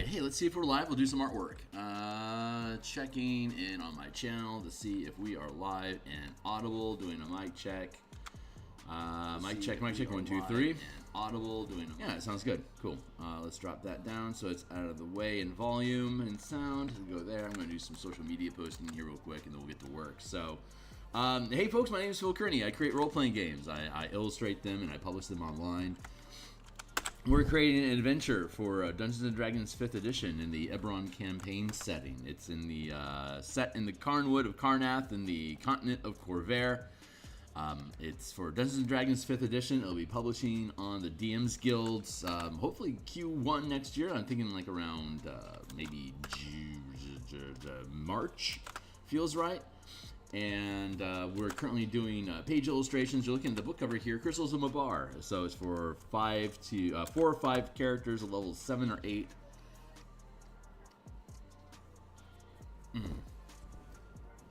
hey, let's see if we're live. We'll do some artwork. Checking in on my channel to see if we are live and audible. Doing a mic check. Mic check, 1, 2, 3. And audible, doing a... Yeah, it sounds good. Cool. Let's drop that down so it's out of the way in volume and sound. We'll go there. I'm going to do some social media posting here real quick, and then we'll get to work. So, hey, folks, my name is Phil Kearney. I create role-playing games. I illustrate them, and I publish them online. We're creating an adventure for Dungeons & Dragons 5th edition in the Eberron campaign setting. It's in the set in the Carnwood of Carnath in the continent of Corvair. It's for Dungeons & Dragons 5th edition. It'll be publishing on the DMsGuild, hopefully Q1 next year. I'm thinking like around maybe March, feels right. And we're currently doing page illustrations. You're looking at the book cover here, Crystals of Mabar. So it's for 4 or 5 characters at levels 7 or 8.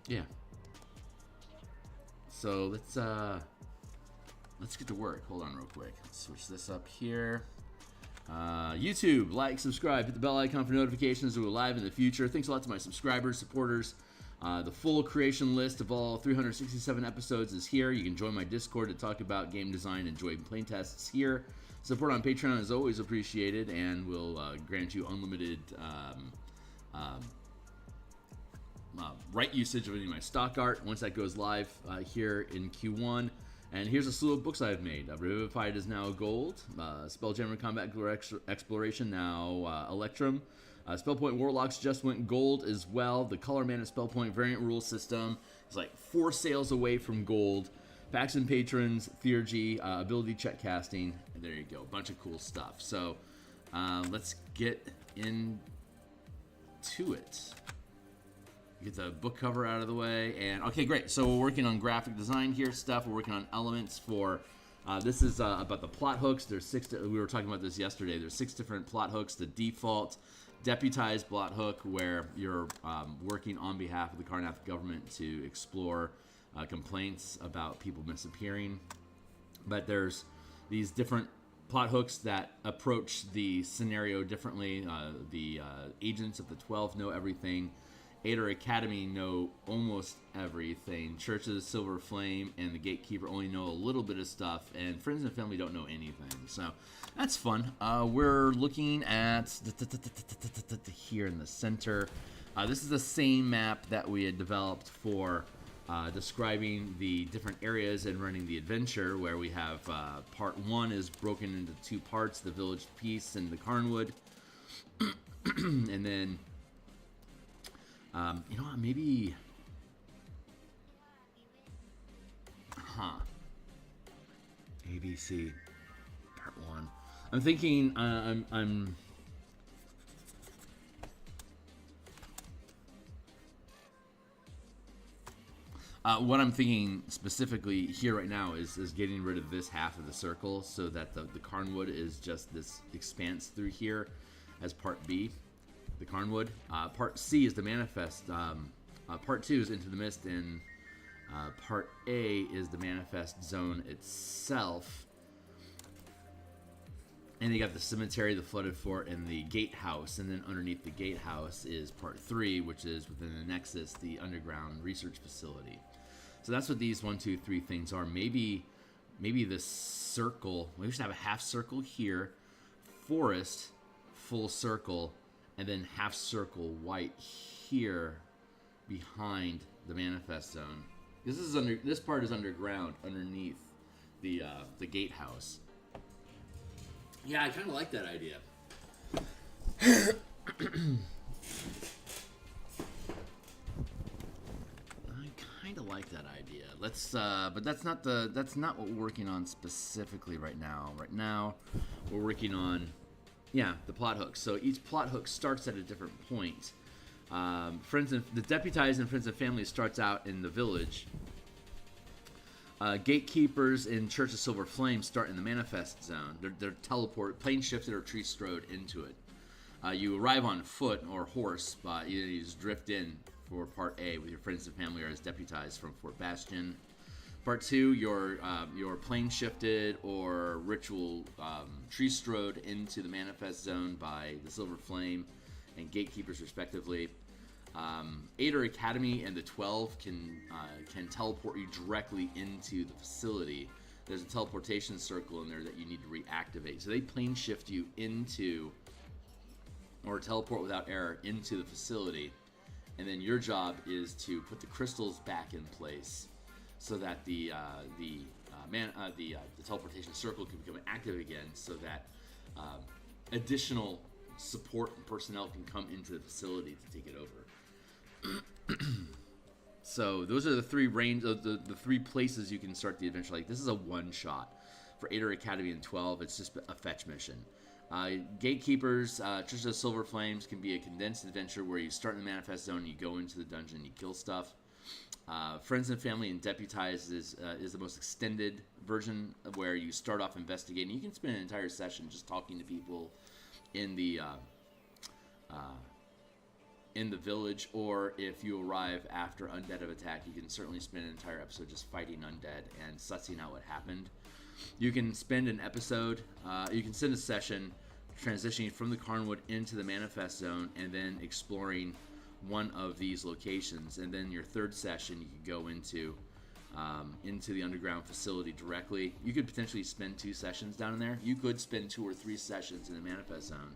Yeah. So let's get to work. Hold on real quick. Let's switch this up here. YouTube, like, subscribe, hit the bell icon for notifications. We're live in the future. Thanks a lot to my subscribers, supporters. The full creation list of all 367 episodes is here. You can join my Discord to talk about game design and join playtests here. Support on Patreon is always appreciated, and will grant you unlimited right usage of any of my stock art once that goes live here in Q1. And here's a slew of books I've made. Revivified is now gold. Spelljammer Combat Exploration now Electrum. Point Warlocks just went gold as well. The Color Mana Spellpoint variant rule system is like 4 sales away from gold. Pacts and Patrons, Theurgy, ability check casting. And there you go, a bunch of cool stuff. So let's get into it. Get the book cover out of the way. And okay, great. So we're working on graphic design here stuff. We're working on elements for... this is about the plot hooks. There's 6. We were talking about this yesterday. There's 6 different plot hooks. The default deputized plot hook, where you're working on behalf of the Carnath government to explore complaints about people disappearing. But there's these different plot hooks that approach the scenario differently. The agents of the 12 know everything. Ader Academy know almost everything. Church of the Silver Flame and the Gatekeeper only know a little bit of stuff, and Friends and Family don't know anything. So that's fun. We're looking at here in the center. This is the same map that we had developed for describing the different areas and running the adventure, where we have part 1 is broken into 2 parts, the Village Peace and the Carnwood. And then you know what, maybe... ABC, part 1. I'm thinking, what I'm thinking specifically here right now is getting rid of this half of the circle so that the Carnwood is just this expanse through here as part B. The Carnwood. Part C is the Manifest. Part 2 is Into the Mist, and Part A is the Manifest Zone itself. And you got the Cemetery, the Flooded Fort, and the Gatehouse. And then underneath the Gatehouse is Part 3, which is within the Nexus, the Underground Research Facility. So that's what these 1, 2, 3 things are. Maybe this circle. We should have a half circle here, forest, full circle, and then half circle white here behind the Manifest Zone. This part is underground, underneath the Gatehouse. Yeah, I kind of like that idea. I kind of like that idea. Let's, but that's not what we're working on specifically right now. Right now, we're working on, yeah, the plot hooks. So each plot hook starts at a different point. The Deputized and Friends and Family starts out in the village. Gatekeepers in Church of Silver Flame start in the Manifest Zone. They're plane shifted or tree strode into it. You arrive on foot or horse, you just drift in for Part A with your Friends and Family or as Deputized from Fort Bastion. Part 2, you're plane shifted or ritual tree strode into the Manifest Zone by the Silver Flame. and gatekeepers respectively. 8 are Academy, and the 12 can teleport you directly into the facility. There's a teleportation circle in there that you need to reactivate. So they plane shift you into, or teleport without error into the facility, and then your job is to put the crystals back in place so that the teleportation circle can become active again, so that additional support and personnel can come into the facility to take it over. So those are the three the three places you can start the adventure. Like, this is a one shot. For 8 or Academy and 12, it's just a fetch mission. Gatekeepers, Church of Silver Flames can be a condensed adventure where you start in the Manifest Zone, you go into the dungeon, you kill stuff. Friends and Family and Deputized is the most extended version of where you start off investigating. You can spend an entire session just talking to people in the village, or if you arrive after Undead have attacked, you can certainly spend an entire episode just fighting Undead and sussing out what happened. You can spend an episode, you can spend a session transitioning from the Carnwood into the Manifest Zone and then exploring one of these locations. And then your third session, you could go into the underground facility directly. You could potentially spend 2 sessions down in there. You could spend 2 or 3 sessions in the Manifest Zone.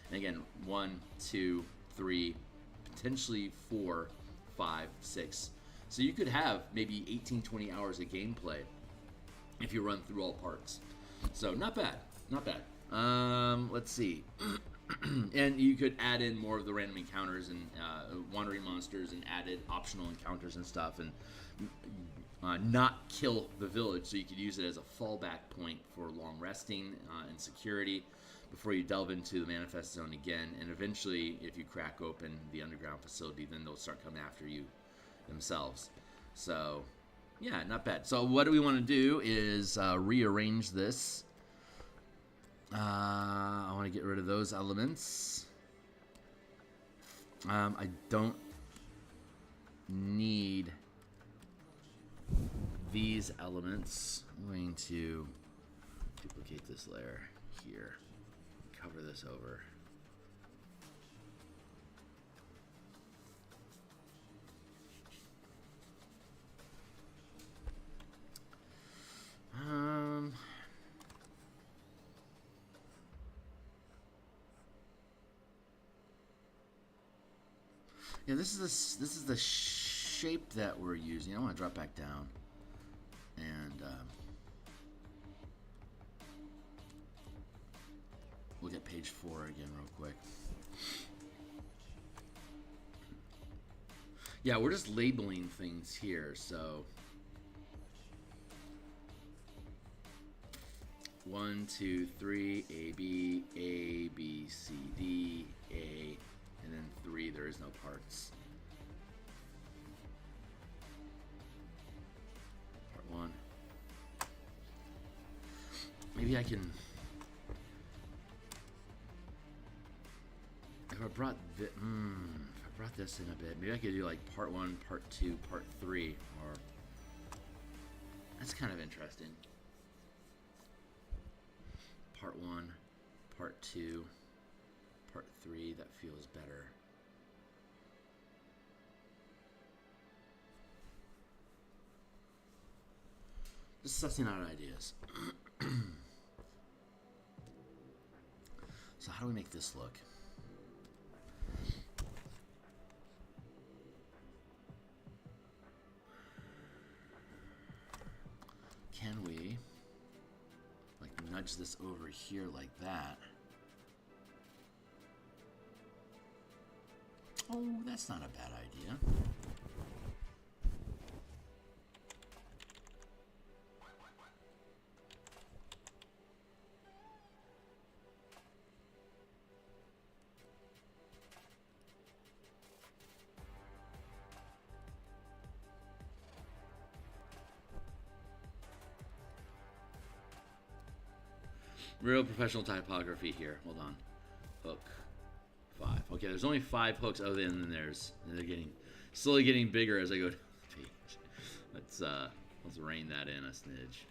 And again, 1, 2, 3, potentially 4, 5, 6. So you could have maybe 18, 20 hours of gameplay if you run through all parts. So not bad, not bad. Let's see. And you could add in more of the random encounters and wandering monsters and added optional encounters and stuff, and not kill the village, so you could use it as a fallback point for long resting and security before you delve into the Manifest Zone again. And eventually, if you crack open the underground facility, then they'll start coming after you themselves. So yeah, not bad. So what do we want to do is rearrange this. I want to get rid of those elements. I don't need these elements. I'm going to duplicate this layer here. Cover this over. Yeah, this is the shape that we're using. I want to drop back down and look at page 4 again real quick. Yeah, we're just labeling things here, so 1, 2, 3, A, B, C, D, A, and then 3, there is no parts. Part 1. Maybe I can, if I brought this in a bit, maybe I could do like part 1, part 2, part 3, or that's kind of interesting. Part 1, part 2, part 3, that feels better. Just sussing out ideas. So how do we make this look? Can we like nudge this over here like that? Oh, that's not a bad idea. Real professional typography here. Hold on. Hook 5. Okay, there's only 5 hooks. Oh, then they're getting slowly getting bigger as I go down the page. Let's rein that in a smidge.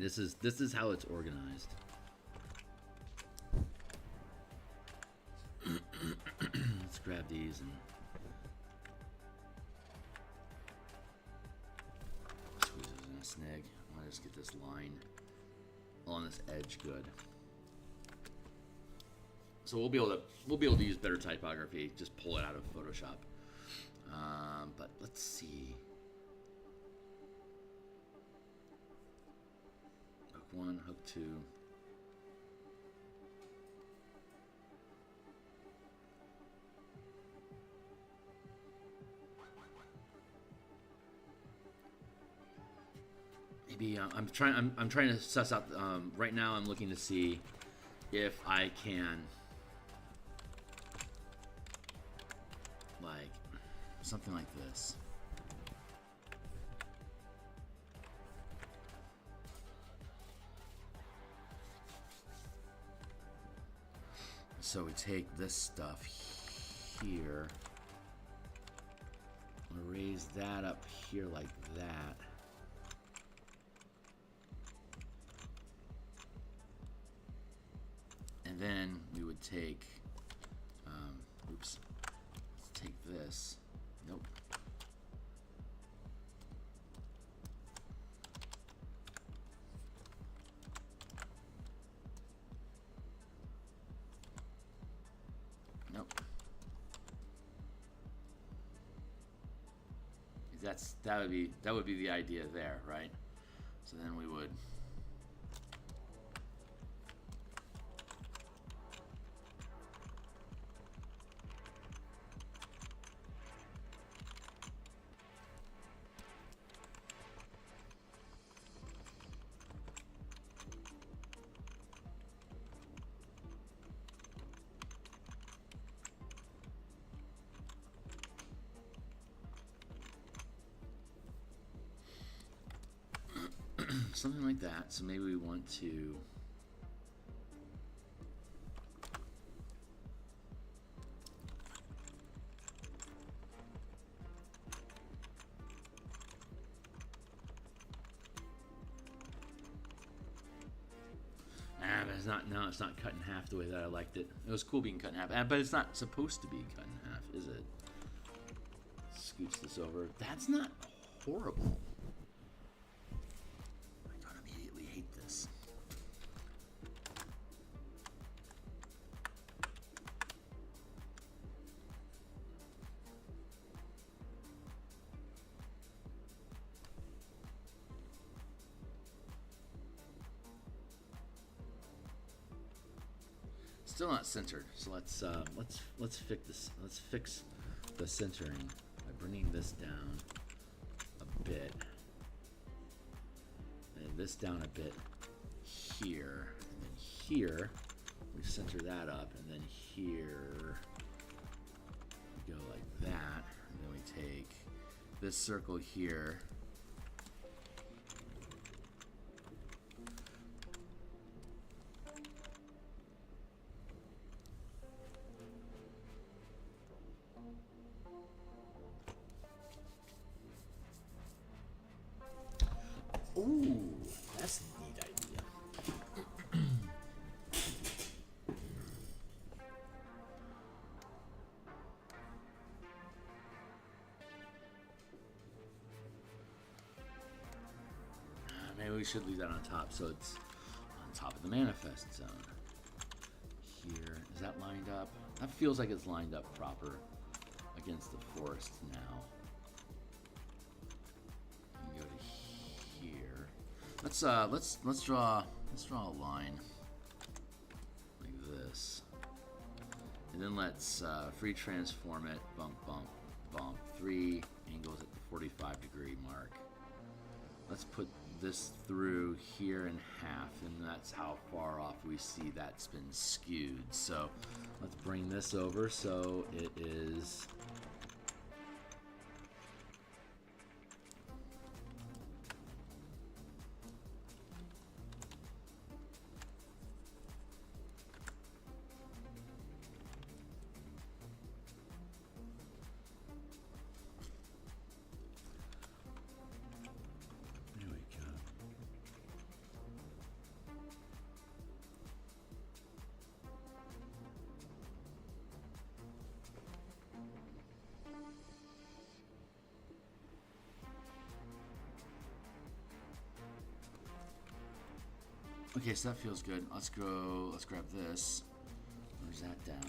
This is how it's organized. Let's grab these and squeeze those in a snag. I want to just get this line on this edge good. So we'll be able to use better typography. Just pull it out of Photoshop. But let's see. Hook 1, hook 2. Maybe I'm trying to suss out. Right now, I'm looking to see if I can, like, something like this. So we take this stuff here, we'll raise that up here like that. And then we would take, let's take this. Nope. Nope. That would be the idea there, right? So then we would. Something like that. So maybe we want to but it's not. No, it's not cut in half the way that I liked it. It was cool being cut in half, but it's not supposed to be cut in half, is it? Scooch this over. That's not horrible. Still not centered, so let's fix this. Let's fix the centering by bringing this down a bit, and this down a bit here, and then here we center that up, and then here we go like that, and then we take this circle here. Ooh, that's a neat idea. Maybe we should leave that on top so it's on top of the manifest zone. Here, is that lined up? That feels like it's lined up proper against the forest now. You can go to here. Let's draw a line like this, and then let's free transform it. Bump, bump, bump. 3 angles at the 45-degree mark. Let's put this through here in half, and that's how far off we see that's been skewed. So let's bring this over so it is Okay, so that feels good. Let's go. Let's grab this. Where's that down?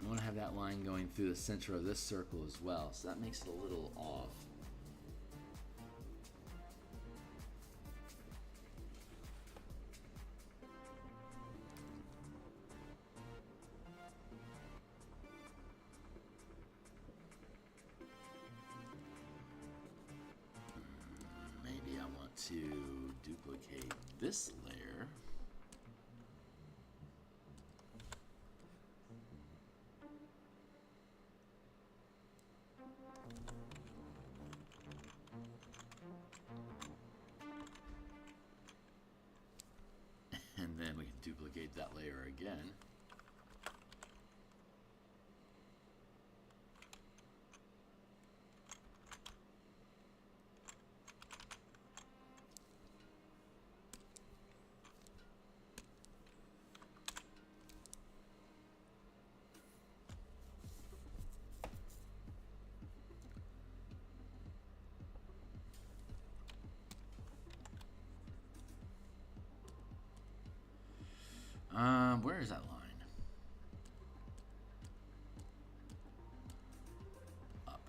I want to have that line going through the center of this circle as well, so that makes it a little off. Maybe I want to duplicate this layer. And then we can duplicate that layer again. Where is that line? Up.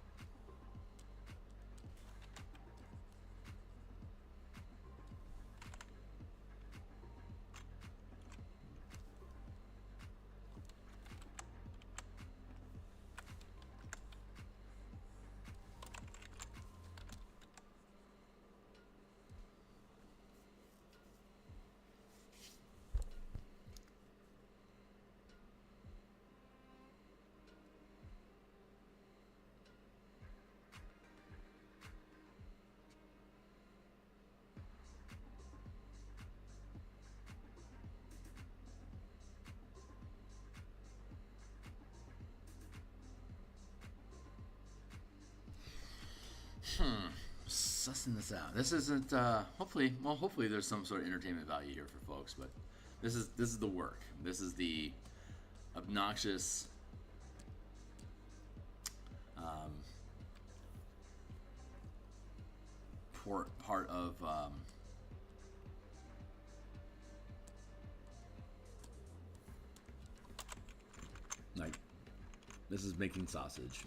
Sussing this out. This isn't hopefully there's some sort of entertainment value here for folks, but this is the work. This is the obnoxious part of like this is making sausage.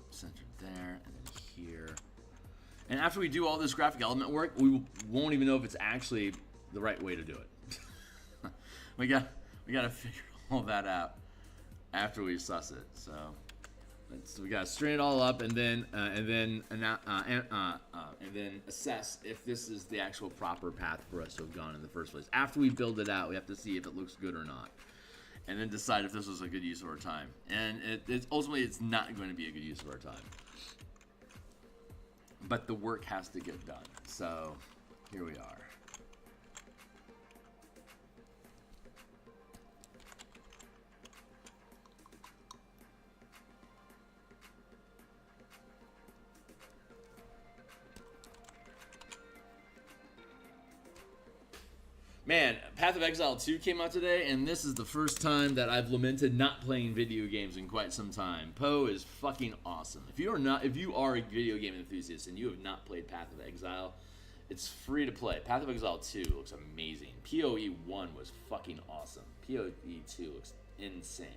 Centered there, and then here. And after we do all this graphic element work, we won't even know if it's actually the right way to do it. we got to figure all that out after we suss it. So we got to straighten it all up, and then assess if this is the actual proper path for us to have gone in the first place. After we build it out, we have to see if it looks good or not, and then decide if this was a good use of our time. And ultimately, it's not going to be a good use of our time. But the work has to get done. So here we are. Man, Path of Exile 2 came out today, and this is the first time that I've lamented not playing video games in quite some time. Poe is fucking awesome. If you are a video game enthusiast and you have not played Path of Exile, it's free to play. Path of Exile 2 looks amazing. PoE 1 was fucking awesome. PoE 2 looks insane.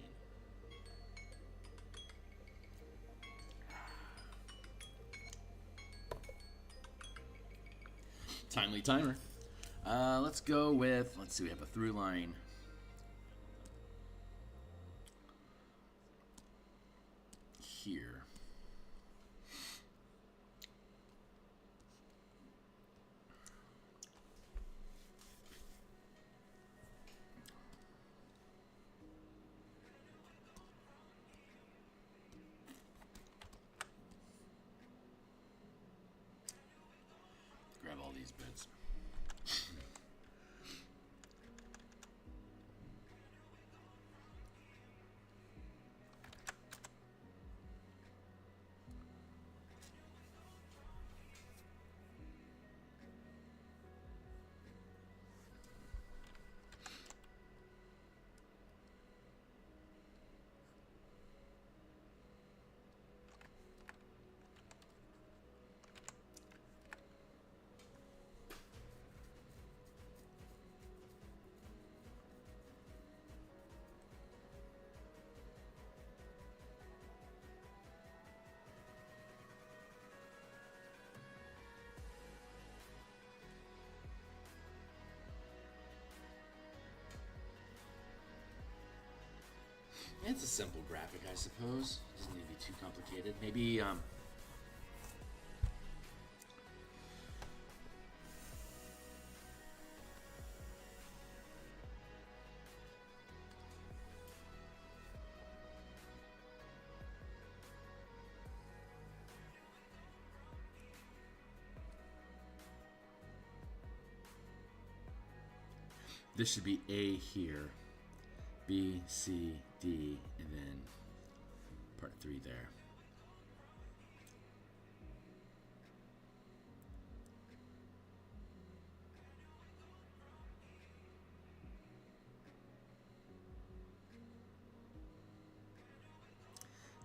Timely timer. Let's go with, let's see, we have a through line here. Grab all these bits. That's a simple graphic, I suppose. Doesn't need to be too complicated. Maybe, this should be A here, B, C, D, and then part 3 there.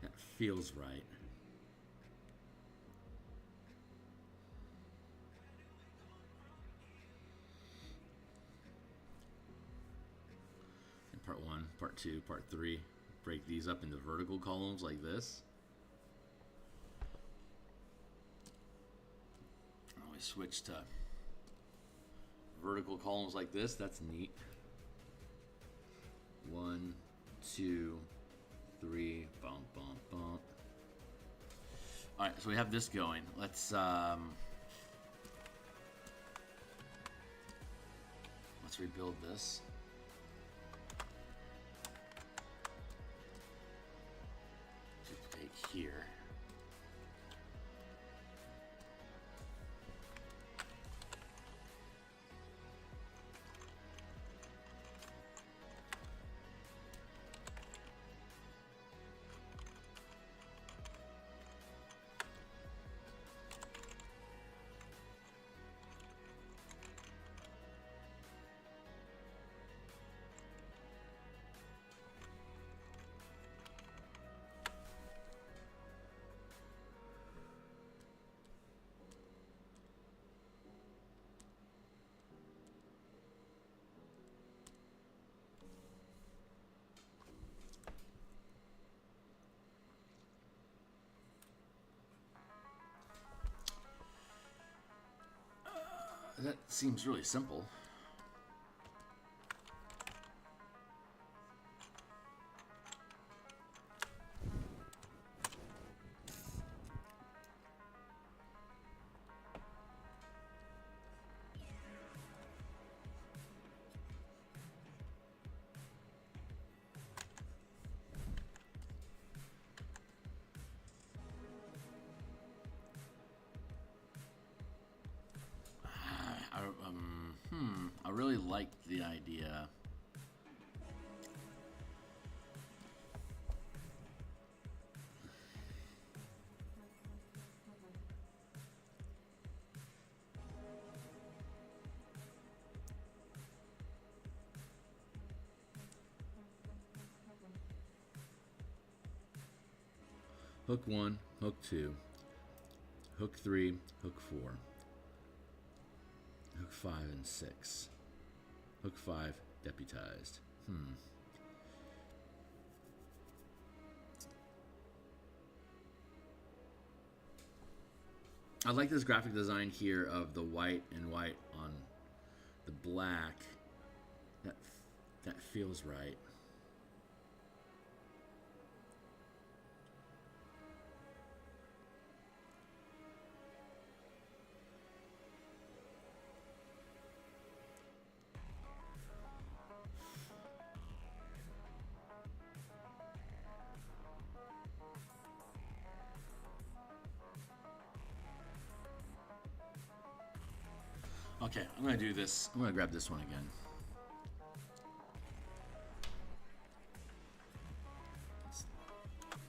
That feels right. Part 1, part 2, part 3. Break these up into vertical columns like this. We switch to vertical columns like this. That's neat. 1, 2, 3. Bump, bump, bump. All right, so we have this going. Let's rebuild this. Here. That seems really simple. I really like the idea. Hook 1, hook 2, hook 3, hook 4, hook 5 and 6, hook 5 deputized. I like this graphic design here of the white and white on the black. That feels right. Okay, I'm going to do this. I'm going to grab this one again. Let's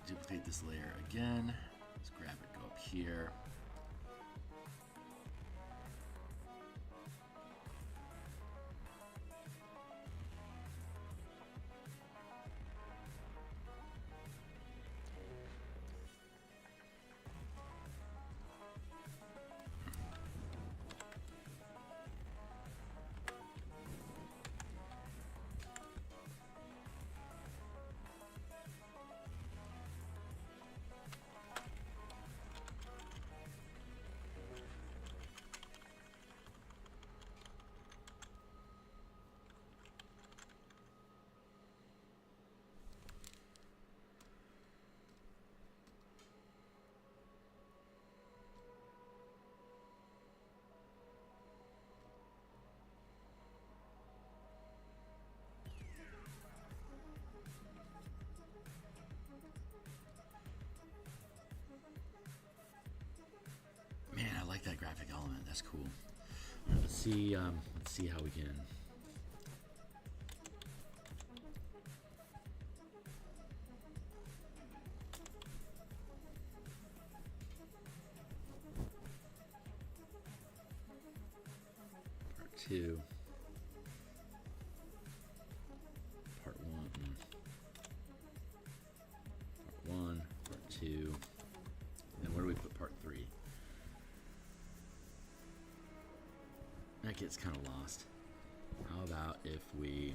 duplicate this layer again. Let's grab it, go up here. let's see how we can. Part 2. Part 1. Part 1. Part 2. And where do we put part 3? That gets kind of lost. How about if we...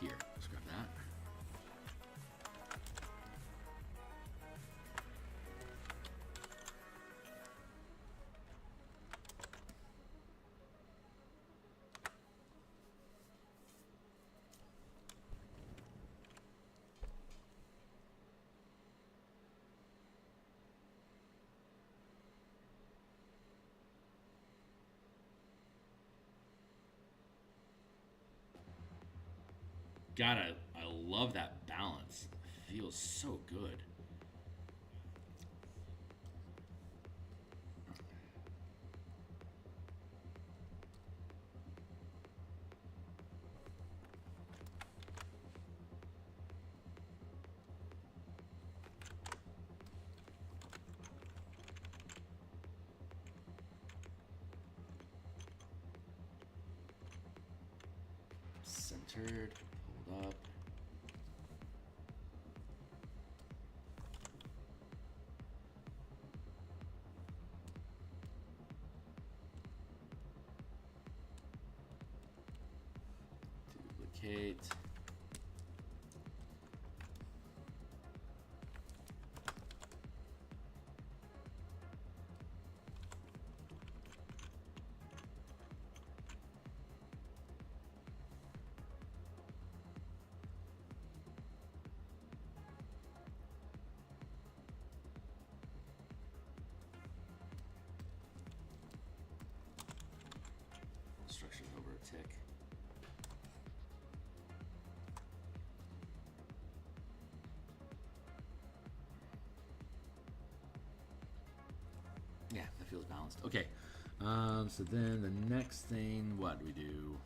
Here, let's grab that. God, I love that balance. It feels so good. Centered. Up. Duplicate. Structure's over a tick. Yeah, that feels balanced. Okay, so then the next thing, what do we do?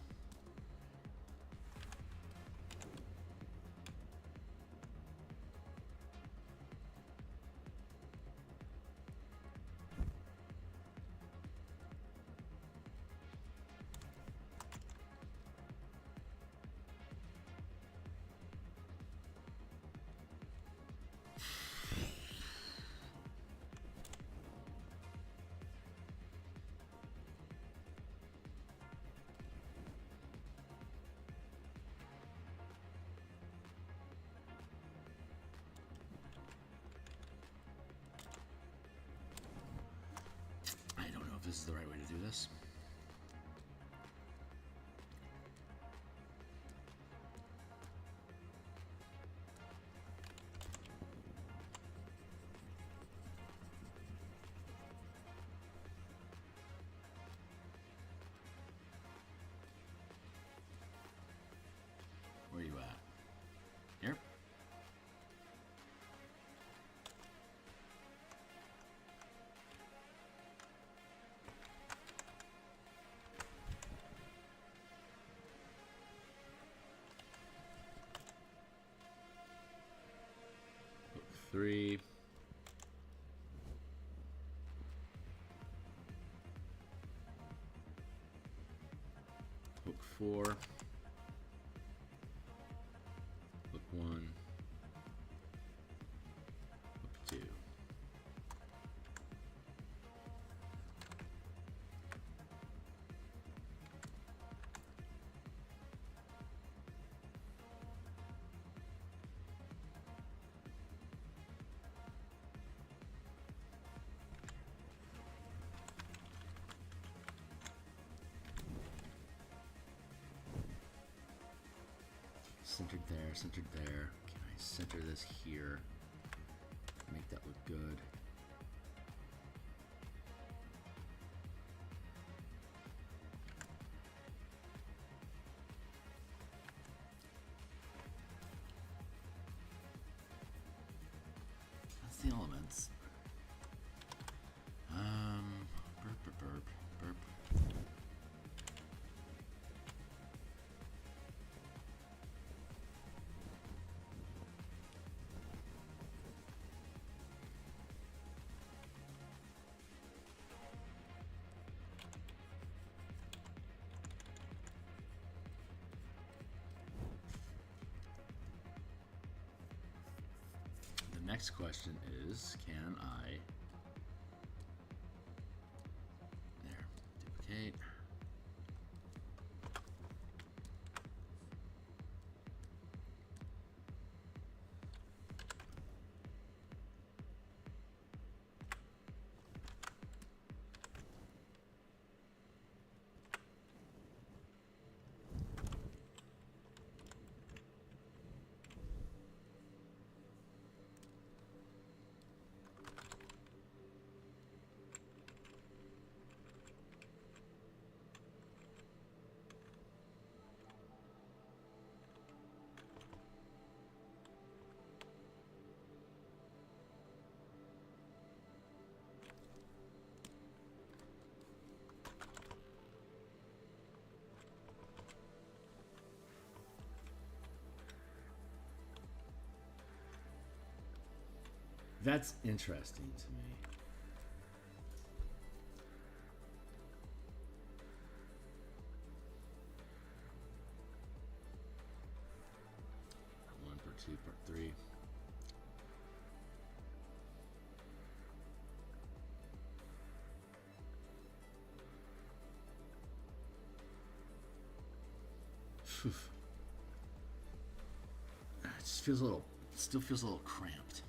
This is the right way to do this. Where are you at? Here? Three. Hook 4. Hook 1. Hook 2. Centered there, centered there. Can I center this here? Make that look good. That's the elements. Burp, burp, burp, burp. The next question is, can I duplicate. That's interesting to me. Part 1, part 2, part 3. Phew. It just feels a little, still feels a little cramped.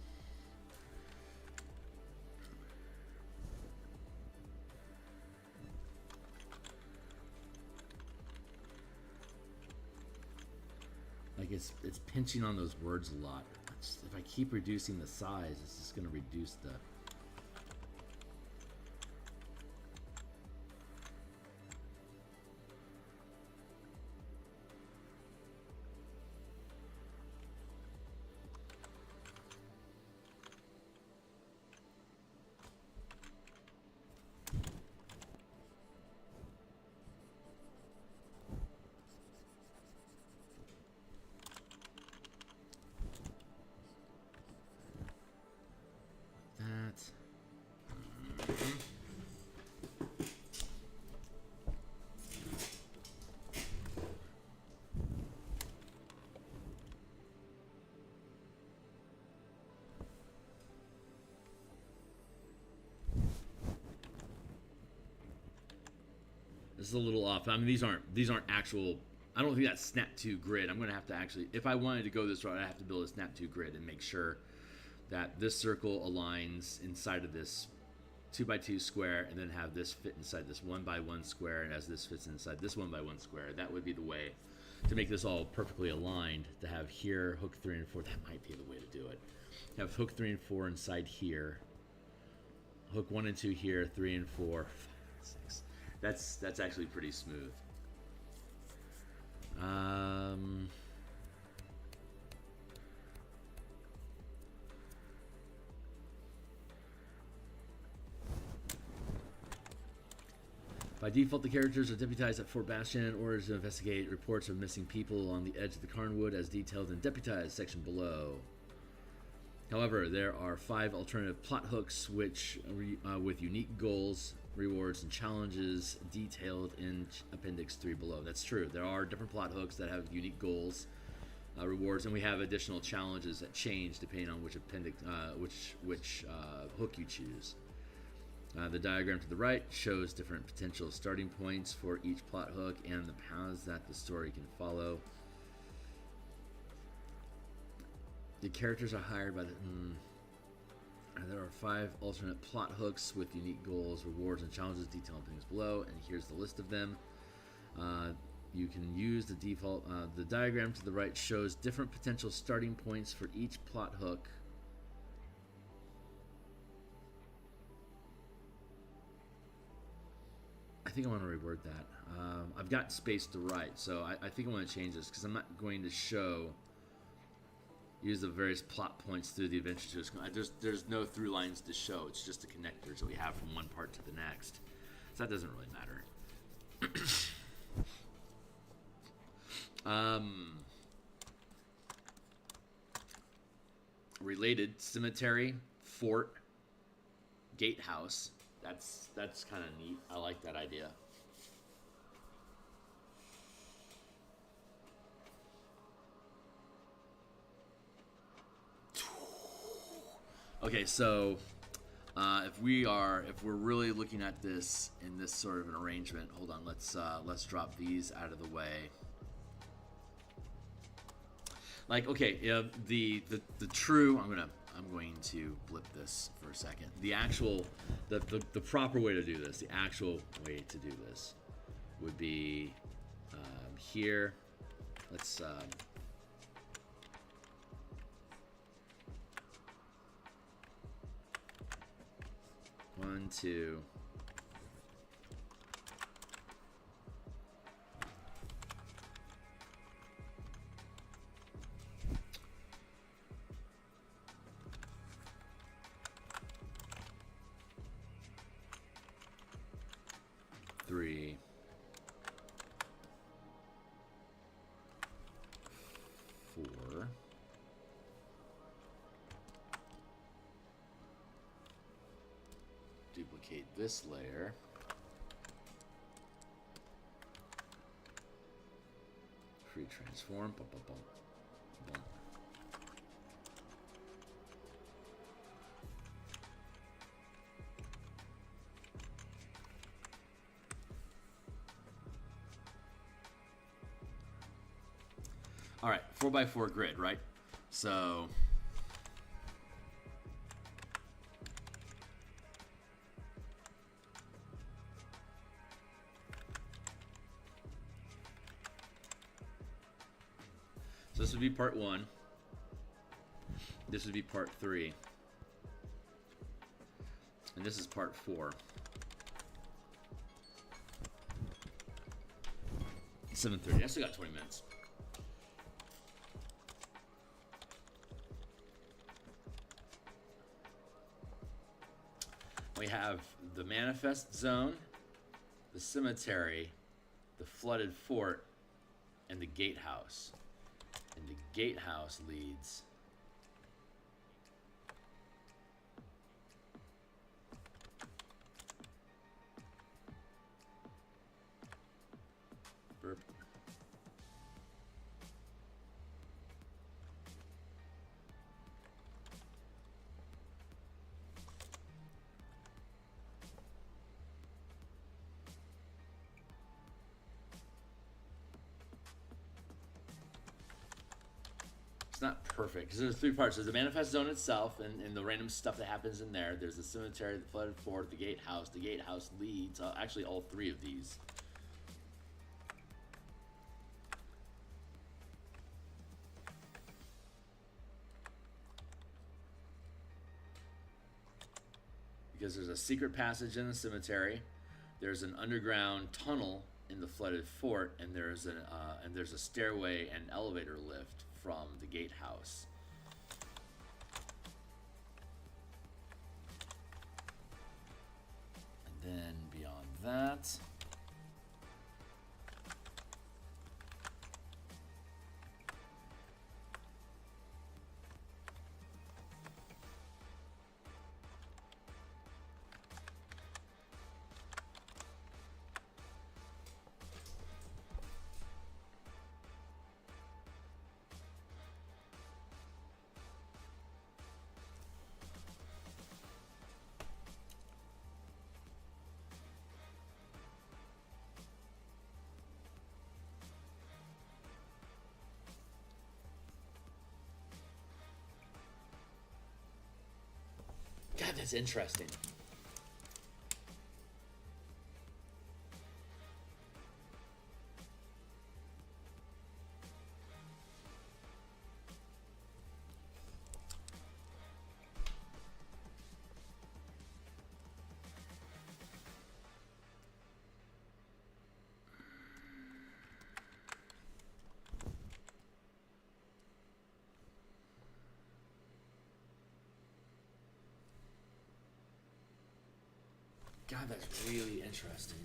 Like it's pinching on those words a lot. If I keep reducing the size, it's just going to reduce the... This is a little off. I mean, these aren't actual. I don't think that's snap to grid. I'm going to have to actually, if I wanted to go this route, I have to build a snap to grid and make sure that this circle aligns inside of this 2x2 square, and then have this fit inside this 1x1 square, and as this fits inside this 1x1 square, that would be the way to make this all perfectly aligned. To have here hook 3 and 4, that might be the way to do it. Have hook 3 and 4 inside here. Hook 1 and 2 here, 3 and 4, 5 and 6. That's actually pretty smooth. By default, the characters are deputized at Fort Bastion in order to investigate reports of missing people along the edge of the Carnwood, as detailed in Deputized section below. However, there are 5 alternative plot hooks which with unique goals rewards and challenges detailed in Appendix 3 below. That's true. There are different plot hooks that have unique goals, rewards, and we have additional challenges that change depending on which appendix, which hook you choose. The diagram to the right shows different potential starting points for each plot hook and the paths that the story can follow. The characters are hired by the... There are 5 alternate plot hooks with unique goals, rewards, and challenges detailed in things below, and here's the list of them. You can use the default... the diagram to the right shows different potential starting points for each plot hook. I think I want to reword that. I've got space to write, so I think I want to change this because I'm not going to use the various plot points through the adventure. There's no through lines to show. It's just the connectors that we have from one part to the next. So that doesn't really matter. Related: cemetery, fort, gatehouse. That's kind of neat. I like that idea. Okay, so if we're really looking at this in this sort of an arrangement, hold on, let's drop these out of the way. Like, okay, the true, I'm going to blip this for a second. The actual, the proper way to do this, the actual way to do this would be here. Let's 1, 2. Three. 4. Duplicate this layer. Free transform. Bum, bum, bum, bum. All right, 4x4 grid, right? So this would be part 1. This would be part 3. And this is part 4. 7:30. I still got 20 minutes. We have the manifest zone, the cemetery, the flooded fort, and the gatehouse. And the gatehouse leads burp. It's not perfect because there's 3 parts. There's the manifest zone itself and the random stuff that happens in there. There's the cemetery, the flooded fort, the gatehouse. The gatehouse leads actually all 3 of these. Because there's a secret passage in the cemetery, there's an underground tunnel in the flooded fort, and there's a stairway and elevator lift from the gatehouse. And then beyond that, That's interesting. God, that's really interesting.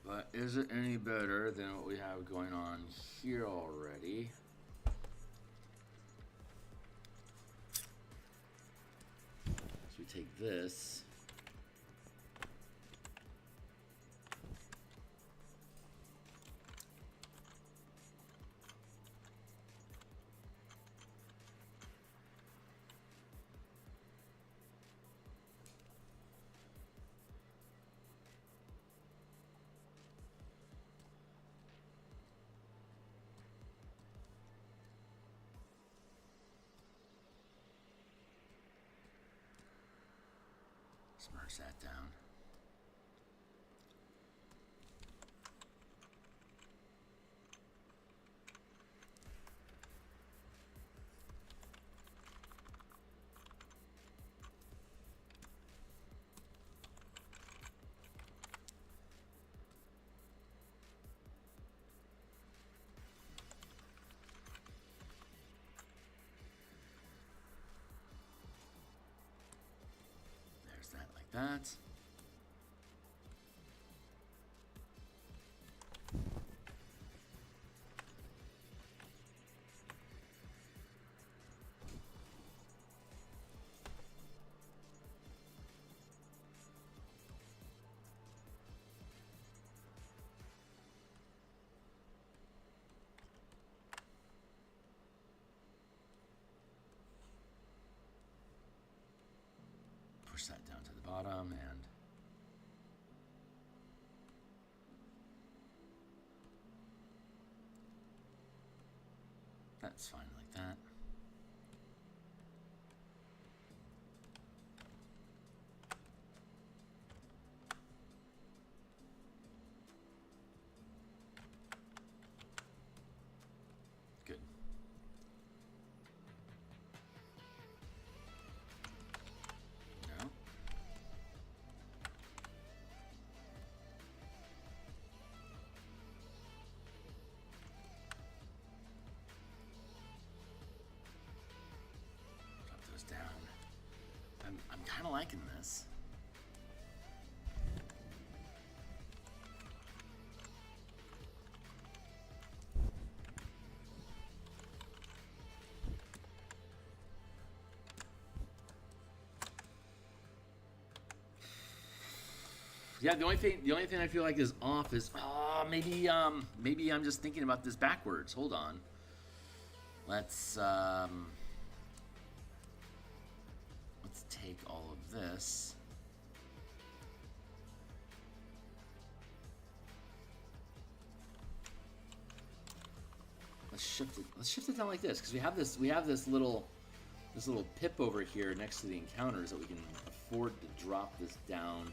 But is it any better than what we have going on here already? So we take this. Merge that down. There's that like that. Push that down to the bottom and that's fine like that. Good. No. Drop those down. I'm kind of liking this. Yeah, the only thing I feel like is off is maybe I'm just thinking about this backwards. Hold on. Let's take all of this. Let's shift it. Let's shift it down like this because we have this little pip over here next to the encounters that we can afford to drop this down.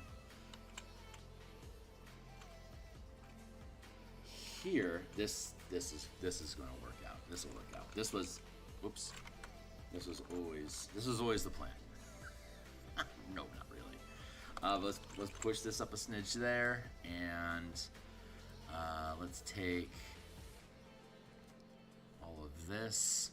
Here, this is going to work out. This will work out. This was always the plan. No, not really. Let's push this up a smidge there, and let's take all of this.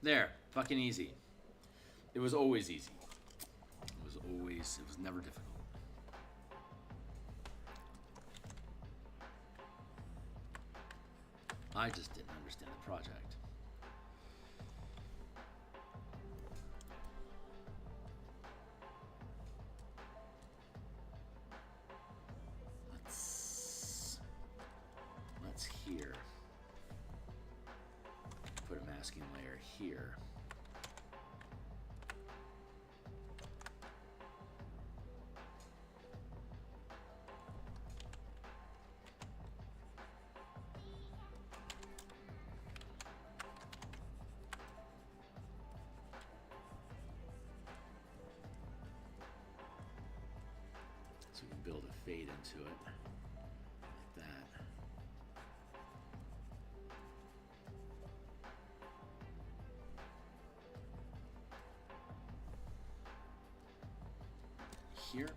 There. Fucking easy. It was always easy. It was never difficult. I just didn't understand the project. Let's here. Put a masking layer here. So we can build a fade into it, like that. Here.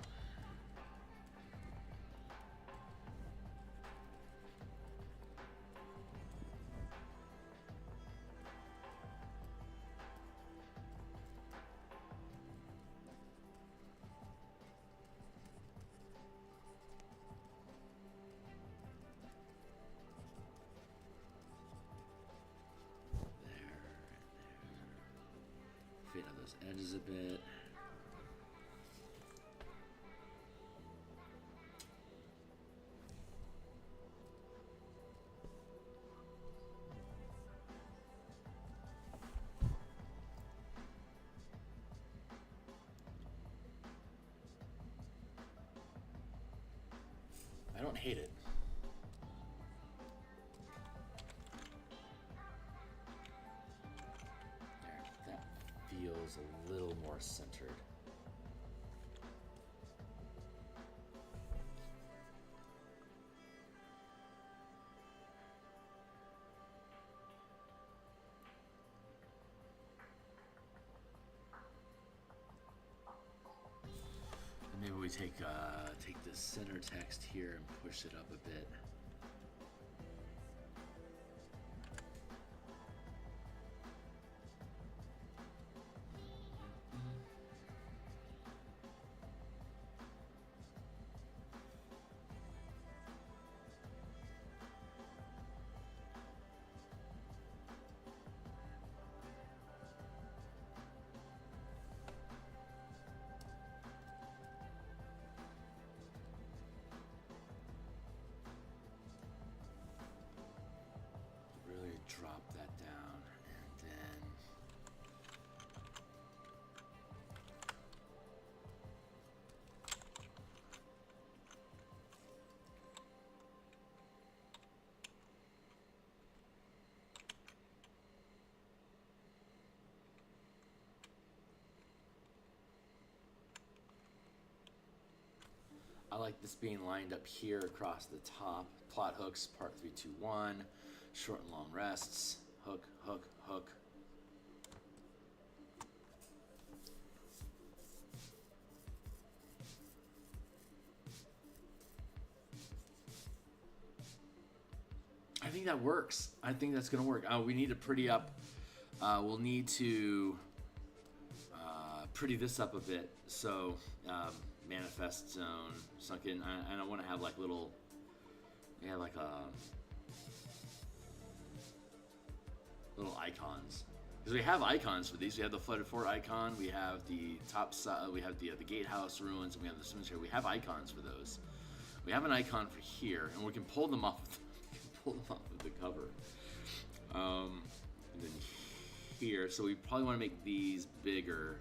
Fade out those edges a bit. I don't hate it. There, that feels a little more centered. And maybe we take this center text here and push it up a bit. Drop that down, and then I like this being lined up here across the top. Plot hooks, part 3, 2, 1. Short and long rests. Hook, hook, hook. I think that works. I think that's going to work. We need to pretty up. We'll need to pretty this up a bit. So, manifest zone, sunken. I don't want to have like little, yeah, like little icons, because we have icons for these. We have the flooded fort icon. We have the top side. We have the gatehouse ruins, and we have the cemetery. We have icons for those. We have an icon for here, and we can pull them off. We can pull them off of the cover. And then here, so we probably want to make these bigger.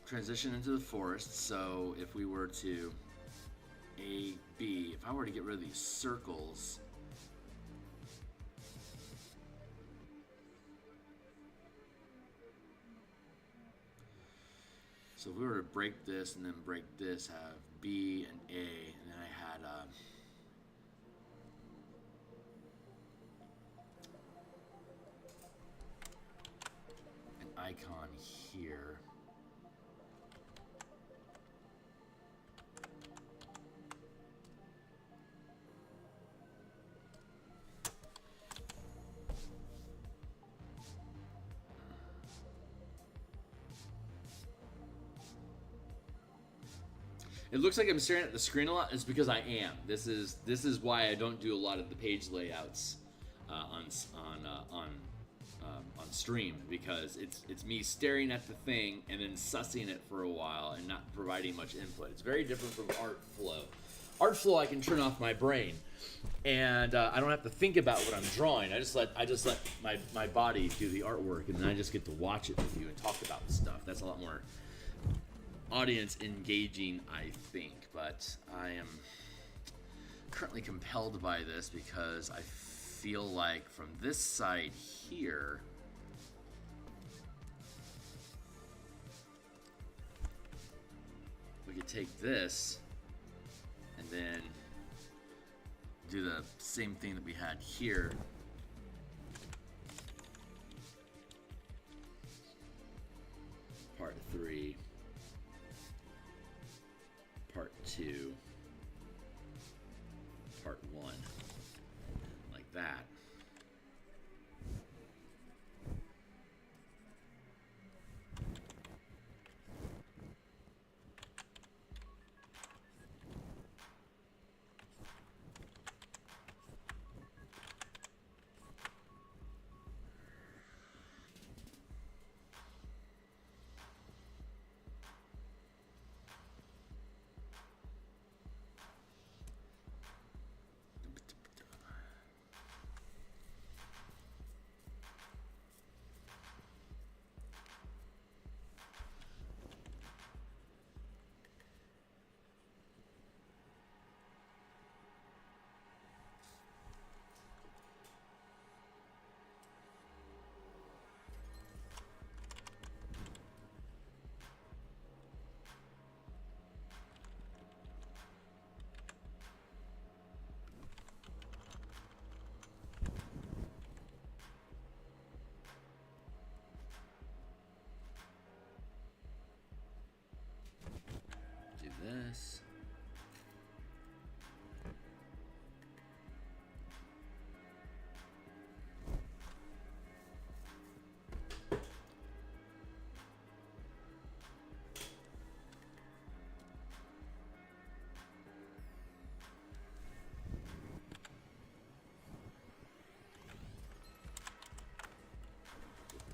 Transition into the forest. So if we were to A, B, if I were to get rid of these circles, so if we were to break this and then break this, have B and A, and then I had here. It looks like I'm staring at the screen a lot. It's because I am. This is why I don't do a lot of the page layouts on stream, because it's me staring at the thing and then sussing it for a while and not providing much input. It's very different from art flow. Art flow, I can turn off my brain, and I don't have to think about what I'm drawing. I just let my body do the artwork, and then I just get to watch it with you and talk about stuff. That's a lot more audience engaging, I think, but I am currently compelled by this because I feel like from this side here, we could take this and then do the same thing that we had here. Part 3. Part 2, part 1, like that. This.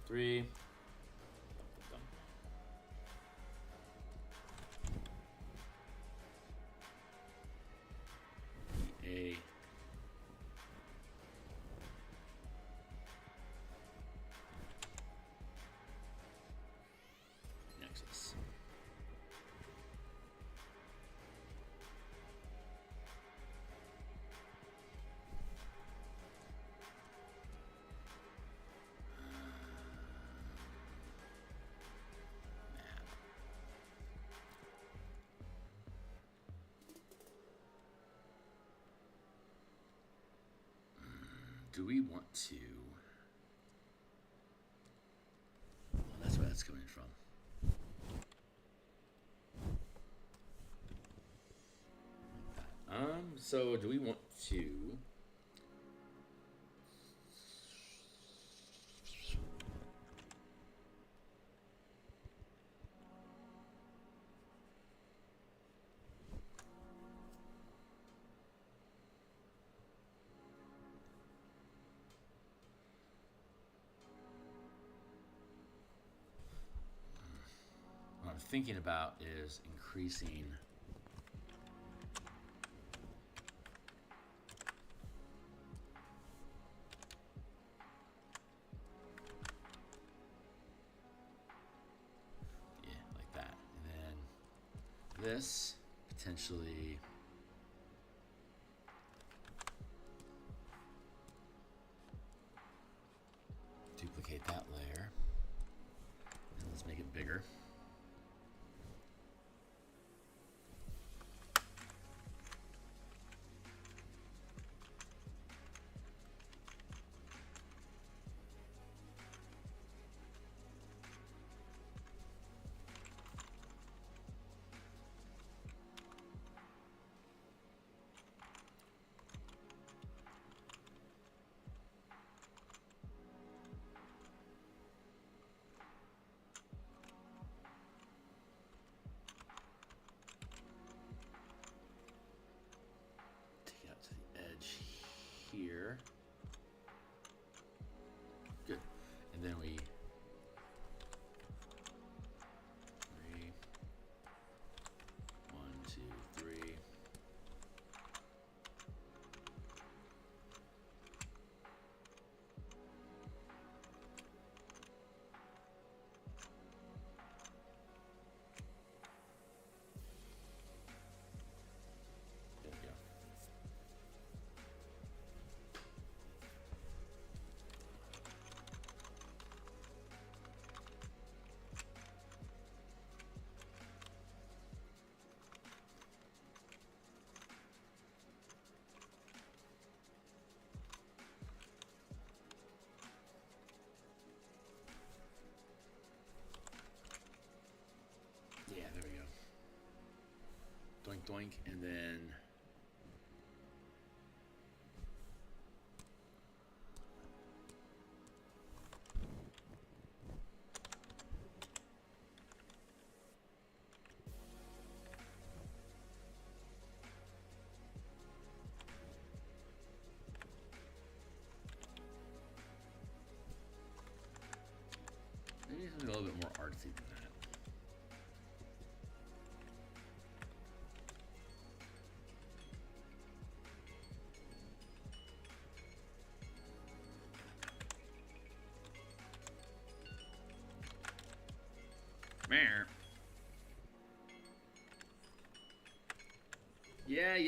Three. Nexus. Do we want to? Well, that's where that's coming from. So do we want to? What I'm thinking about is increasing this, potentially duplicate that layer, and let's make it bigger. doink, and then maybe something a little bit more artsy than that.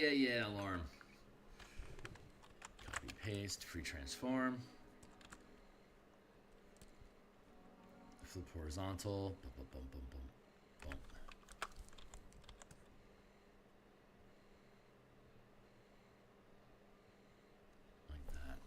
Yeah, alarm. Copy, paste, free transform. Flip horizontal. Boom, boom, boom, boom, boom, boom. Like that.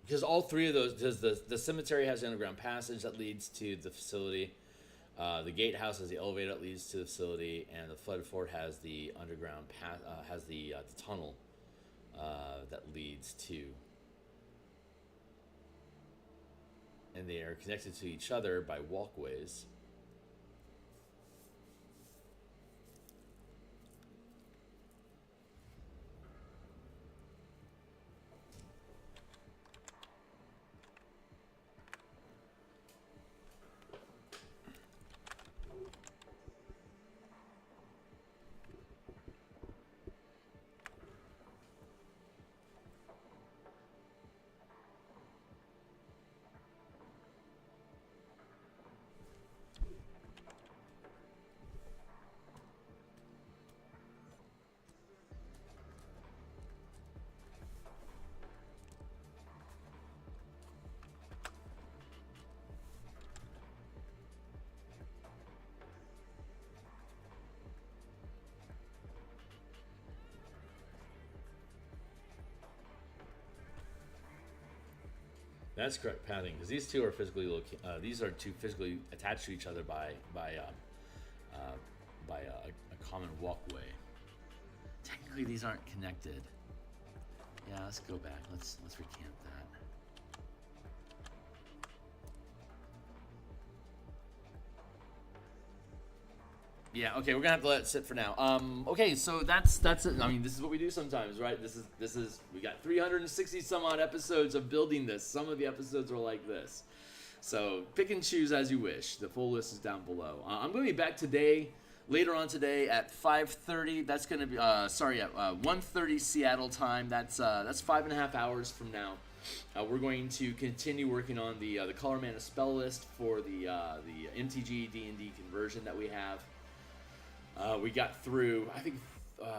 Because all three of those, because the cemetery has the underground passage that leads to the facility, the gatehouse has the elevator that leads to the facility, and the flooded fort has the underground has the tunnel that leads to, and they are connected to each other by walkways. That's correct pathing, because these two are physically these are two physically attached to each other by a common walkway. Technically, these aren't connected. Yeah, let's go back. Let's recant that. Yeah, okay, we're gonna have to let it sit for now. Okay, so that's it. I mean, this is what we do sometimes, right? This is we got 360 some odd episodes of building this. Some of the episodes are like this. So pick and choose as you wish. The full list is down below. I'm gonna be back today, later on today at 5:30. That's gonna be at 1:30 Seattle time. That's 5.5 hours from now. We're going to continue working on the color mana spell list for the MTG D&D conversion that we have. We got through,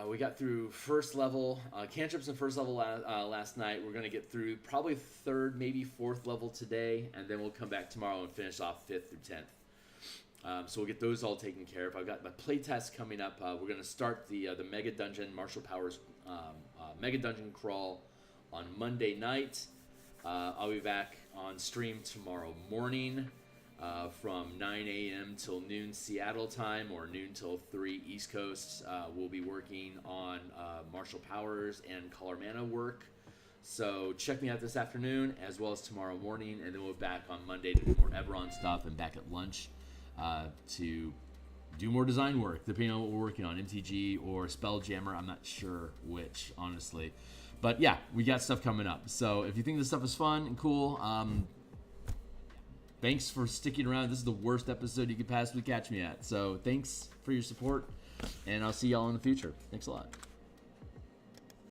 we got through first level, cantrips and first level last night. We're going to get through probably third, maybe fourth level today, and then we'll come back tomorrow and finish off 5th through 10th. So we'll get those all taken care of. I've got my playtest coming up. We're going to start the Mega Dungeon, Martial Powers Mega Dungeon crawl on Monday night. I'll be back on stream tomorrow morning. From 9 a.m. till noon Seattle time, or noon till 3 East Coast. We'll be working on martial powers and color mana work. So check me out this afternoon as well as tomorrow morning, and then we'll be back on Monday to do more Eberron stuff, and back at lunch to do more design work, depending on what we're working on, MTG or Spelljammer. I'm not sure which, honestly. But yeah, we got stuff coming up. So if you think this stuff is fun and cool, thanks for sticking around. This is the worst episode you could possibly catch me at. So thanks for your support, and I'll see y'all in the future. Thanks a lot.